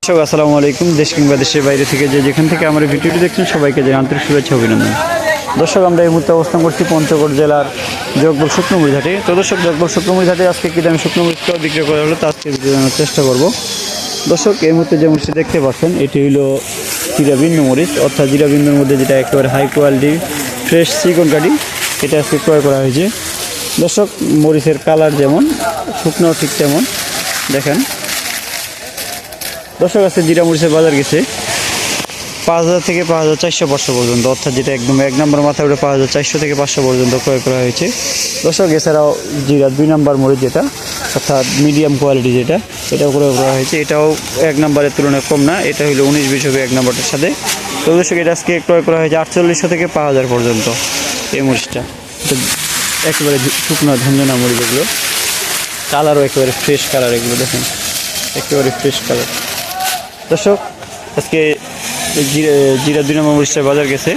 দর্শক আসসালামু আলাইকুম। দেশ কিংবা দেশের বাইরে থেকে যেখান থেকে আমার ভিডিওটি দেখছেন সবাইকে জানাই আন্তরিক শুভেচ্ছা অভিনন্দন। দর্শক আমরা এই মুহূর্তে অবস্থান করছি পঞ্চগড় জেলার জগবল শুকনোমুড়ি ঘাটে। তো দর্শক জগবল শুকনোমুড়ি ঘাটে আজকে কী দামে শুকনোমুড়িটা বিক্রি করা হলো তা আজকে ভিডিও জানার চেষ্টা করব। দর্শক এই মুহূর্তে যে মরিচটি দেখতে পাচ্ছেন এটি হলো জিরাবিন্দু মরিচ, অর্থাৎ জিরাবিন্দুর মধ্যে যেটা একেবারে হাই কোয়ালিটি ফ্রেশ চিকন কাঠি, এটা আজকে ক্রয় করা হয়েছে। দর্শক মরিচের কালার যেমন শুকনো ঠিক তেমন দেখেন। দর্শক আছে জিরা মরিচের বাজার গেছে 5,000 থেকে 5,400 500 পর্যন্ত, অর্থাৎ যেটা একদম এক নম্বর মাথায় উঠে 5,400 থেকে 500 পর্যন্ত ক্রয় করা হয়েছে। দর্শক এছাড়াও জিরা 2 নম্বর মরিচ যেটা অর্থাৎ মিডিয়াম কোয়ালিটি যেটা, এটাও ক্রয় করা হয়েছে। এটাও এক নম্বরের তুলনায় কম না, এটা হলো 19-20 হবে এক নম্বরটার সাথে। তো দর্শক এটা আজকে ক্রয় করা হয়েছে 4800 থেকে 5,000 পর্যন্ত। এই মরিচটা একেবারে শুকনো ঝঞ্ঝনা মরিচ, এগুলো কালারও একেবারে ফ্রেশ কালার, এগুলো দেখেন একেবারে ফ্রেশ কালার। দর্শক আজকে জিরা 2 নম্বর মরিচটার বাজার গেছে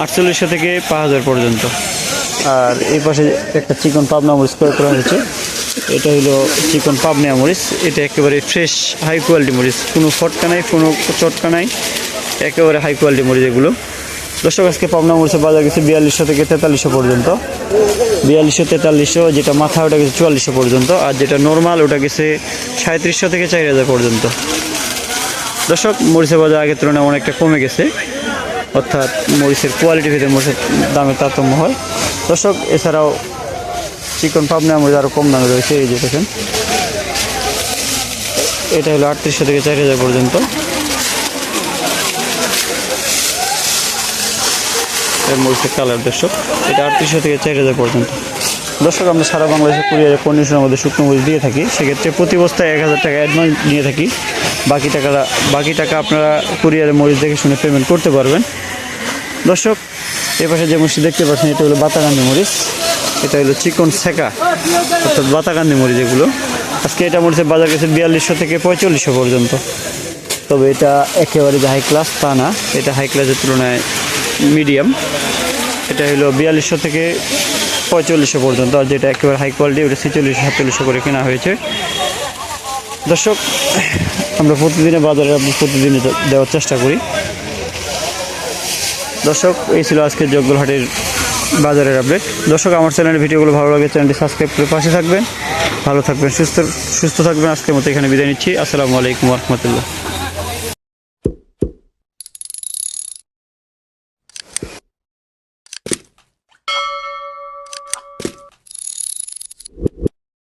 4800 থেকে 5,000 পর্যন্ত। আর এই পাশে একটা চিকন পাবনা মরিচ ক্রয় করা হয়েছে, এটা হলো চিকন পাবনা মরিচ। এটা একেবারে ফ্রেশ হাই কোয়ালিটি মরিচ, কোনো ফটকা নাই, কোনো চটকা নাই, একেবারে হাই কোয়ালিটি মরিচ এগুলো। দর্শক আজকে পাবনা মরিচের বাজার গেছে 4200 থেকে 4300 পর্যন্ত। 4200-4300, যেটা মাথা ওটা গেছে 4400 পর্যন্ত, আর যেটা নর্মাল ওটা গেছে 3700 থেকে 4000 পর্যন্ত। দর্শক মরিচের বাজার আগের তুলনায় অনেকটা কমে গেছে, অর্থাৎ মরিচের কোয়ালিটি ভেদে মরিচের দামের তারতম্য হয়। দর্শক এছাড়াও চিকন পাবনা মরিচ আরও কম দামে রয়েছে, এই যে দেখেন এটা হলো 3800 থেকে 4000 পর্যন্ত। মরিচের কালার দর্শক এটা 3800 থেকে 4000 পর্যন্ত। দর্শক আমরা সারা বাংলাদেশে কুরিয়ারের কন্ডিশনের মধ্যে শুকনো মরিচ দিয়ে থাকি, সেক্ষেত্রে প্রতি বস্তায় 1000 টাকা অ্যাডভান্স নিয়ে থাকি। বাকি টাকা আপনারা কুরিয়ারের মরিচ দেখে শুনে পেমেন্ট করতে পারবেন। দর্শক এপাশে যে মরিচ দেখতে পাচ্ছেন এটা হলো বাতাকান্দি মরিচ, এটা হলো চিকন সেকা অর্থাৎ বাতাকান্দি মরিচ এগুলো। আজকে এটা মরিচের বাজার গেছে 4200 থেকে 4500 পর্যন্ত। তবে এটা একেবারে যে হাই ক্লাস তা না, এটা হাই ক্লাসের তুলনায় মিডিয়াম। এটা হলো 4200 থেকে 4500 পর্যন্ত, আর যেটা একেবারে হাই কোয়ালিটি ওটা 4600-4700 করে কেনা হয়েছে। দর্শক আমরা প্রতিদিনের বাজারে প্রতিদিনে দেওয়ার চেষ্টা করি। দর্শক এই ছিল আজকের জগবল হাটের বাজারের আপডেট। দর্শক আমার চ্যানেলের ভিডিওগুলো ভালো লাগে চ্যানেলটি সাবস্ক্রাইব করে পাশে থাকবেন, ভালো থাকবেন, সুস্থ থাকবেন। আজকের মতো এখানে বিদায় নিচ্ছি। আসসালামু আলাইকুম ওয়া রাহমাতুল্লাহ।